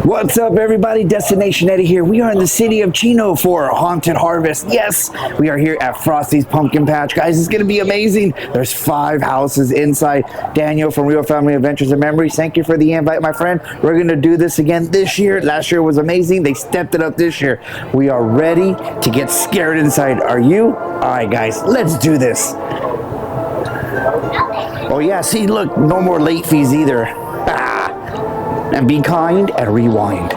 What's up, everybody? Destination Eddie here. We are in the city of Chino for Haunted Harvest. Yes, we are here at Frosty's Pumpkin Patch. Guys, it's going to be amazing. There's 5 houses inside. Daniel from Real Family Adventures and Memories, thank you for the invite, my friend. We're going to do this again this year. Last year was amazing. They stepped it up this year. We are ready to get scared inside. Are you? All right, guys, let's do this. Oh, yeah, see, look, no more late fees either. And be kind and rewind.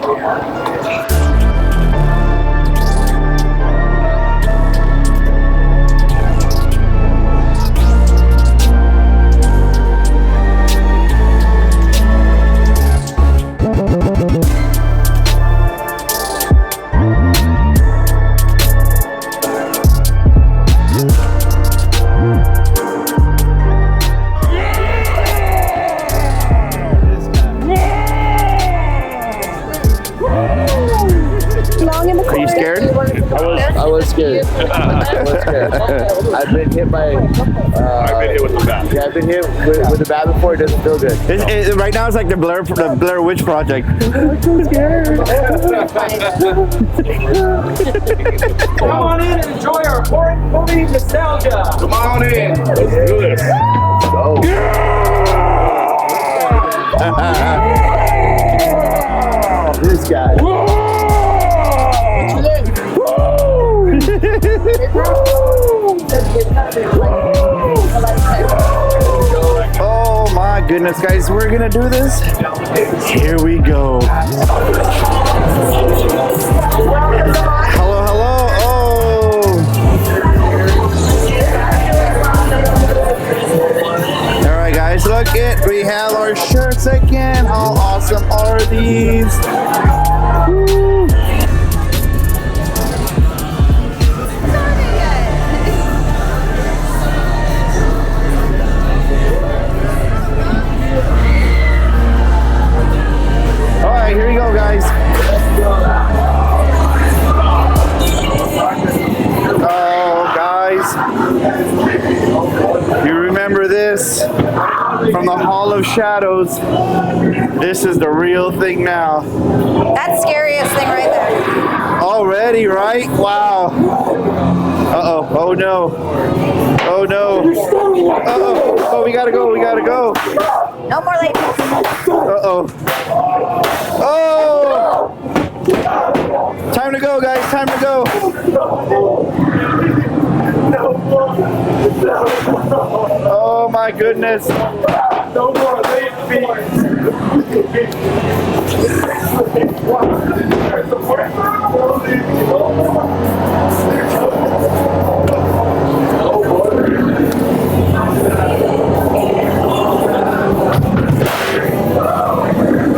Are you scared? I was scared. I've been hit by. I've been hit with the bat. Yeah, I've been hit with the bat before. It doesn't feel good. Right now, it's like the Blair Witch Project. I'm so scared. Come on in and enjoy our horror movie nostalgia. Come on in. Let's do this. Go. This guy. Oh my goodness, guys, we're gonna do this. Here we go. Hello, hello. Oh. All right, guys, look it. We have our shirts again. How awesome are these? Woo. Here we go, guys. Oh, guys. You remember this from the Hall of Shadows. This is the real thing now. That's scariest thing right there. Already, right? Wow. Uh-oh. Oh, no. Oh, no. Uh-oh. Oh, we gotta go. We gotta go. No more late. Uh-oh. Oh! Time to go, guys. Time to go. Oh, my goodness. No more late fees.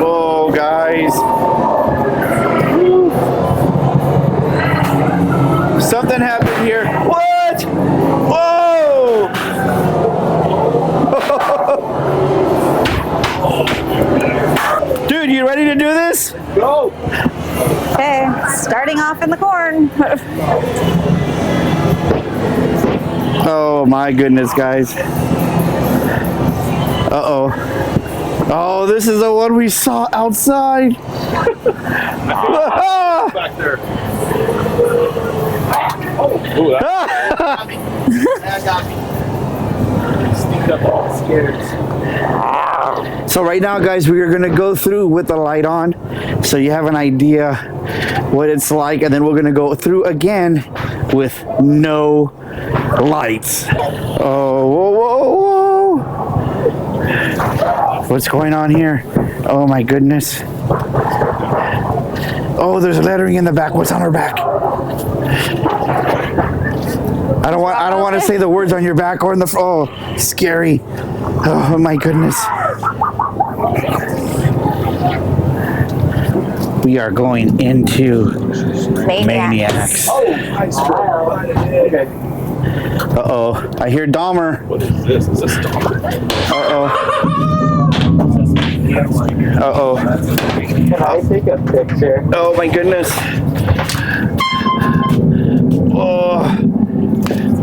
Oh, guys. Something happened here. What? Whoa! Dude, you ready to do this? Go. Okay, starting off in the corn. Oh my goodness, guys. Uh-oh. Oh, this is the one we saw outside. Back there. Oh, that got me. Sneak up all scared. So right now, guys, we are going to go through with the light on so you have an idea what it's like, and then we're going to go through again with no lights. Oh, whoa, whoa, whoa. What's going on here? Oh my goodness. Oh, there's lettering in the back. What's on her back? I don't want to say the words on your back or in the oh, scary. Oh my goodness. We are going into Maniacs. Uh-oh. I hear Dahmer. What is this? Is this Dahmer? Uh-oh. Uh-oh. I'll take a picture. Oh my goodness. Oh.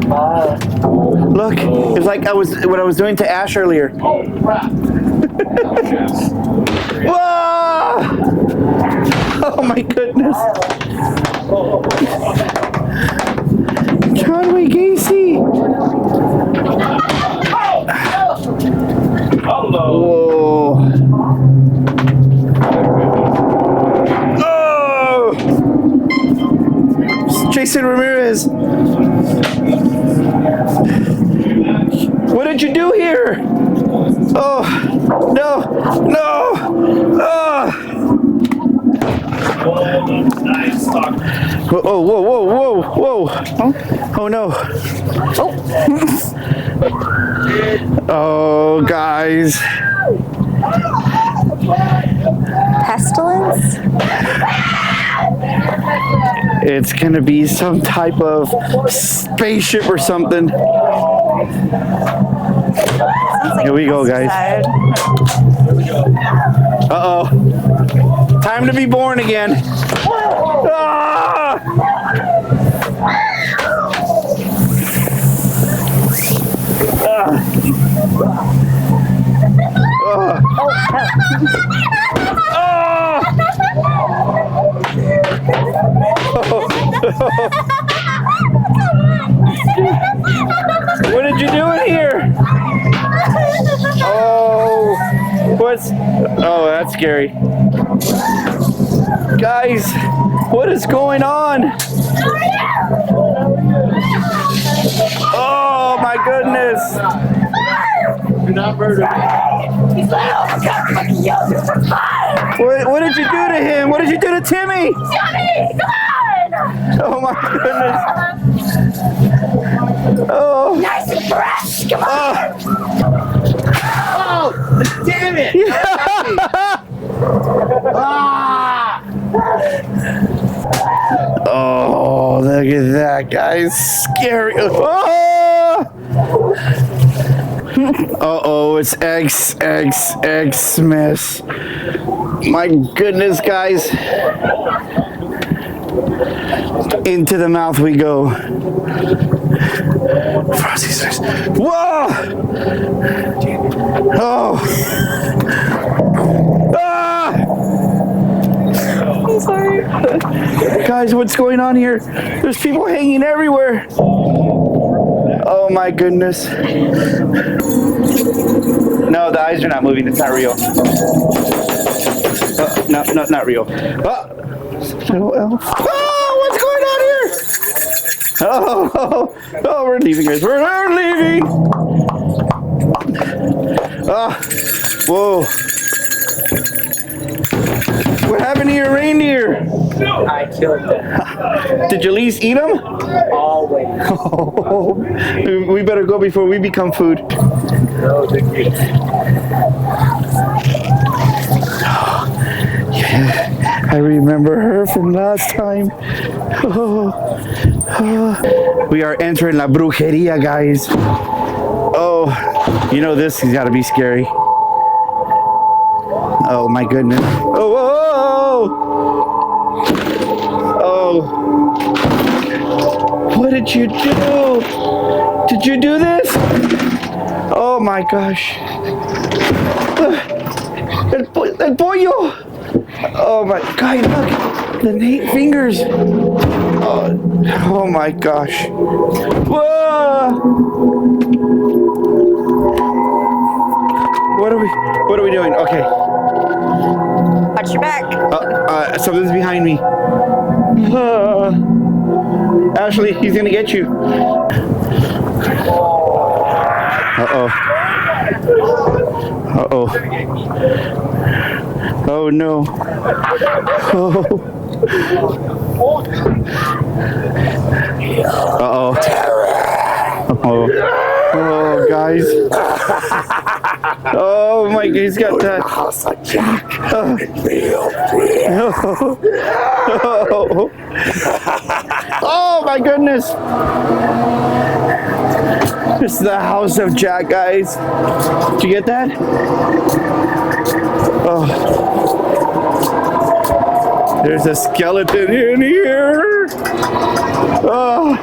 Look, it's like what I was doing to Ash earlier. Oh, crap. Whoa! Oh my goodness. John Wayne Gacy. Hello. Whoa. Oh! Jason Ramirez. What did you do here? Oh, no, no. Oh. Nice. Whoa, whoa, whoa, whoa, whoa. Oh no. Oh, guys. Pestilence? It's gonna be some type of spaceship or something. Here we go, guys. Uh-oh. Time to be born again. Ah! What did you do in here? Oh, what's? Oh, that's scary. Guys, what is going on? Oh my goodness! You're not murdering. What did you do to him? What did you do to Timmy? Johnny, come on! Oh my goodness! Oh! Nice and fresh, come on! Oh! Damn it! Ah! Oh, look at that, guys! Scary! Oh! Uh-oh, it's Xmas. My goodness, guys. Into the mouth we go. Frostys Forest. Whoa! Oh! Ah! I'm sorry. Guys, what's going on here? There's people hanging everywhere. Oh my goodness. No, the eyes are not moving. It's not real. No, not real. Little elf. Oh, what's going on here? Oh, we're leaving, guys. We're leaving. Whoa. What happened to your reindeer? I killed them. Did you at least eat them? Always. Oh, we better go before we become food. No, thank you. Yeah, I remember her from last time. We are entering La Brujeria, guys. Oh, you know this has got to be scary. Oh my goodness. Oh, oh, oh. What did you do? Did you do this? Oh my gosh. El pollo. Oh my God, look. The 8 fingers. Oh my gosh. Whoa. What are we doing? Okay. Watch your back. Something's behind me. Ashley, he's gonna get you. Uh-oh. Uh-oh. Oh no. Oh. Uh-oh. Uh-oh. Oh, guys. Oh my God, he's got that. House of Jack. Oh. Oh my goodness. It's the house of Jack, guys. Did you get that? Oh. There's a skeleton in here. Oh.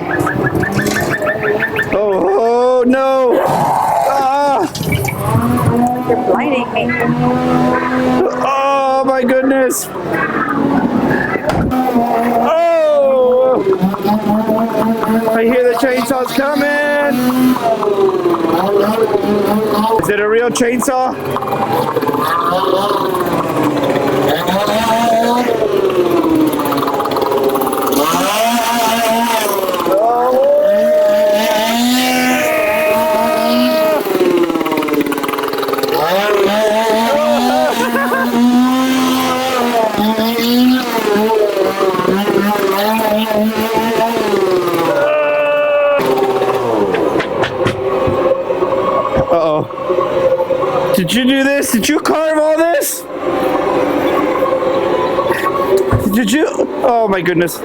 Oh, no. Ah. You're blinding me. Oh my goodness. goodness. Oh! I hear the chainsaws coming. Is it a real chainsaw? Uh-oh. Did you do this? Did you carve all this? Did you? Oh my goodness.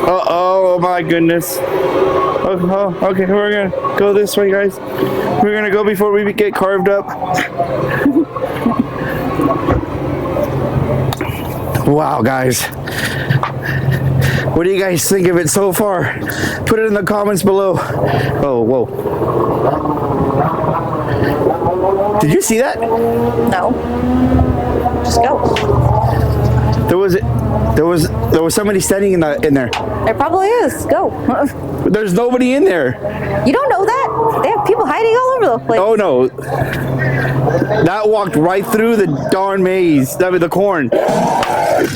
Oh my goodness. Oh, okay, we're gonna go this way, guys. We're gonna go before we get carved up. Wow, guys. What do you guys think of it so far? Put it in the comments below. Oh, whoa. Did you see that? No. Just go. There was somebody standing in there. There probably is. Go. There's nobody in there. You don't know that? They have people hiding all over the place. Oh no. That walked right through the darn maze. That was the corn.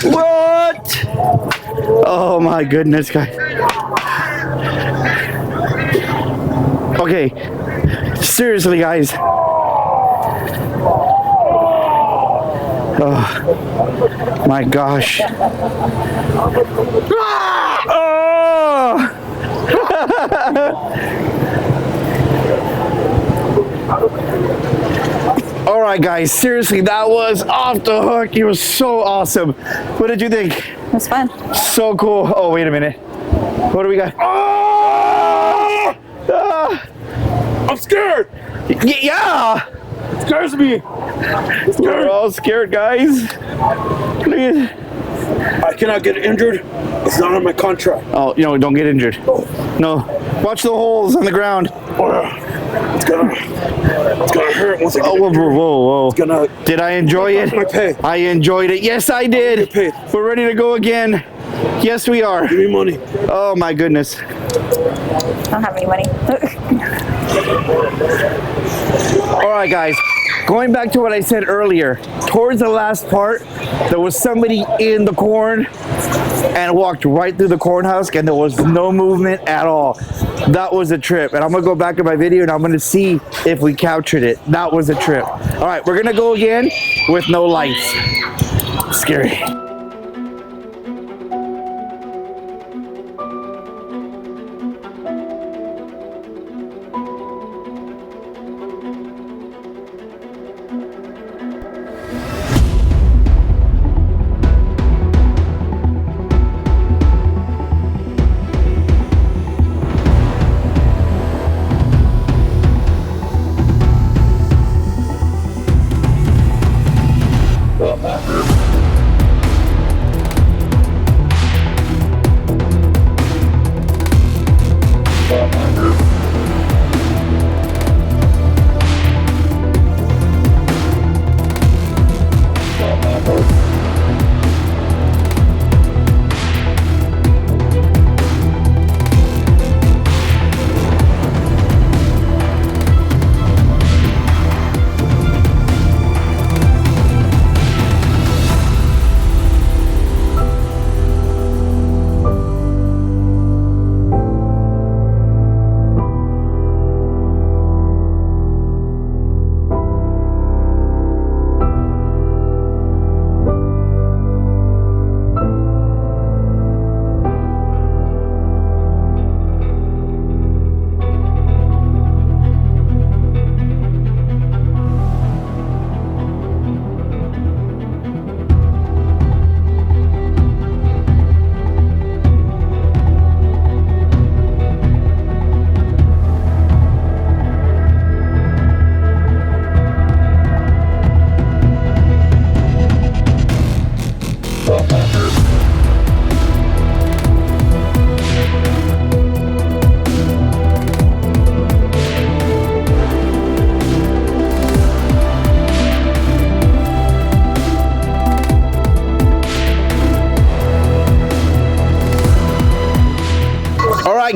What? Oh my goodness, guys. Okay. Seriously, guys. Oh my gosh. Oh! All right, guys. Seriously, that was off the hook. It was so awesome. What did you think? It was fun. So cool. Oh, wait a minute. What do we got? Oh! Ah! I'm scared. Yeah. It scares me. We're all scared, guys. Look at. I cannot get injured. It's not on my contract. Oh, you know, don't get injured. No. Watch the holes on the ground. It's gonna hurt once I get Oh, whoa. It's gonna. Did I enjoy it? My pay. I enjoyed it. Yes, I did. Get paid. We're ready to go again. Yes, we are. Give me money. Oh my goodness. I don't have any money. All right, guys. Going back to what I said earlier, towards the last part, there was somebody in the corn and walked right through the corn husk, and there was no movement at all. That was a trip. And I'm gonna go back in my video and I'm gonna see if we captured it. That was a trip. All right, we're gonna go again with no lights. Scary.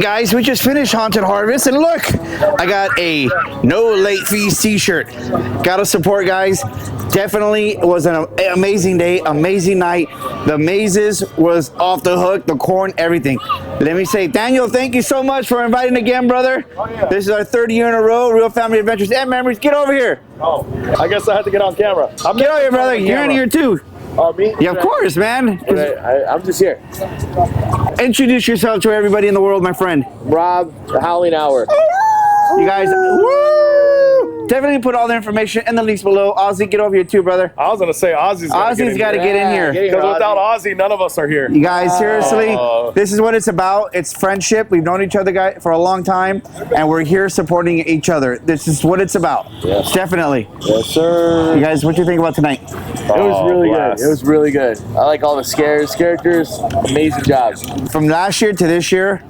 guys, we just finished Haunted Harvest, and look, I got a no late fees t-shirt. Gotta support, guys. Definitely was an amazing day, amazing night. The mazes was off the hook, the corn, everything. Let me say, Daniel, thank you so much for inviting again, brother. Oh, yeah. This is our third year in a row, Real Family Adventures and Memories. Get over here. Oh, I guess I have to get on camera. Get over here, brother. You're in here too. Oh, me? Yeah, of course, man. I'm just here. Introduce yourself to everybody in the world, my friend. Rob, the Howling Hour. You guys, woo! Definitely put all the information in the links below. Ozzy, get over here too, brother. I was gonna say Ozzy's got to get in here. Because without Ozzy, none of us are here. You guys, seriously, this is what it's about. It's friendship. We've known each other guys for a long time, and we're here supporting each other. This is what it's about. Yes. Definitely. Yes, sir. You guys, what do you think about tonight? It was really good. It was really good. I like all the scares, characters. Amazing job. From last year to this year,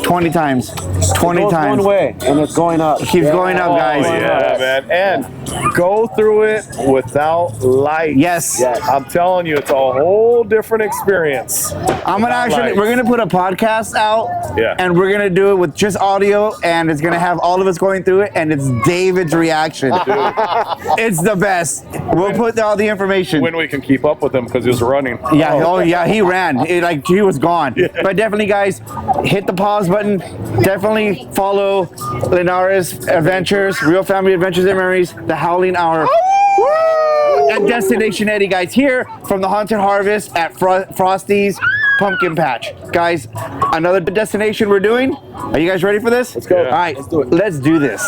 20 times. 20 times. One way, and it's going up. Keeps going up, guys. Oh, yeah, man. And go through it without lights. Yes. I'm telling you, it's a whole different experience. We're gonna put a podcast out, Yeah. and we're gonna do it with just audio, and it's gonna have all of us going through it, and it's David's reaction. It's the best. We'll put all the information. When we can keep up with him because he was running. Yeah, oh yeah, he ran. He was gone. Yeah. But definitely, guys, hit the pause button. Definitely follow Lenara's Adventures, Real Family Adventures and Memories, the Howling Hour. And Destination Eddie, guys, here from the Haunted Harvest at Frostys Pumpkin Patch. Guys, another destination we're doing. Are you guys ready for this? Let's go. All right, Let's do it. Let's do this.